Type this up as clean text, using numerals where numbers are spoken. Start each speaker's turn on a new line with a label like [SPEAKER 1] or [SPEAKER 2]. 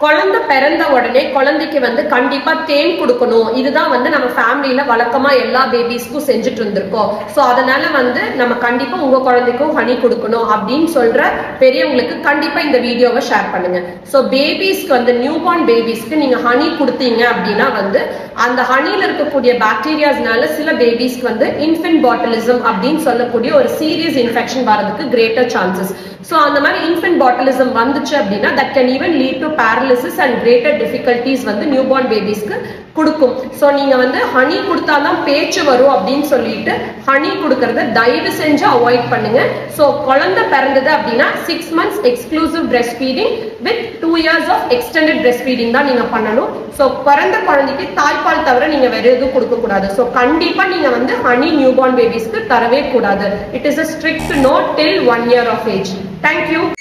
[SPEAKER 1] குழந்தை பிறந்த உடனே குழந்தைக்கு வந்து கண்டிப்பா தேன் கொடுக்கணும். இதுதான் வந்து நம்ம ஃபேமிலியில வழக்கமா எல்லா பேபிஸ்க்கும் செஞ்சுட்டு இருந்திருக்கோம். சோ அதனால வந்து நம்ம கண்டிப்பா உங்க குழந்தைக்கும் ஹனி கொடுக்கணும் அப்படின்னு சொல்ற பெரியவங்களுக்கு கண்டிப்பா இந்த வீடியோவை ஷேர் பண்ணுங்க. சோ பேபிஸ்க்கு வந்து நியூ பார்ன் பேபிஸ்க்கு நீங்க ஹனி கொடுத்தீங்க அப்படின்னா வந்து அந்த ஹனில இருக்கக்கூடிய பாக்டீரியாஸ்னால சில பேபிஸ்க்கு வந்து இன்ஃபென்ட் பாட்டிலிசம் அப்படின்னு சொல்லக்கூடிய ஒரு சீரியஸ் இன்ஃபெக்ஷன் வரதுக்கு கிரேட்டர் சான்சஸ். சோ அந்த மாதிரி இன்ஃபென்ட் பாட்டிலிசம் வந்துச்சு அப்படின்னா that can even lead to paralysis and greater difficulties வந்து நியூபார்ன் பேபிஸ்க்கு கொடுக்கும். சோ நீங்க வந்து ஹனி கொடுத்தாதான் பேச்சு வரும் அப்படின்னு சொல்லிட்டு ஹனி கொடுக்கறத தயவு செஞ்சு அவாய்ட் பண்ணுங்க. சோ குழந்தை பிறந்தது அப்படின்னா 6 months exclusive breast feeding with 2 years of extended breastfeeding தான் நீங்க பண்ணணும். சோ பிறந்த குழந்தைக்கு தாய்ப்பால் தவிர நீங்க வேற எதுவும் கொடுக்க கூடாது. சோ கண்டிப்பா நீங்க வந்து ஹனி நியூபார்ன் பேபிஸ்க்கு தரவே கூடாது. It is a strict no till 1 year of age. Thank you.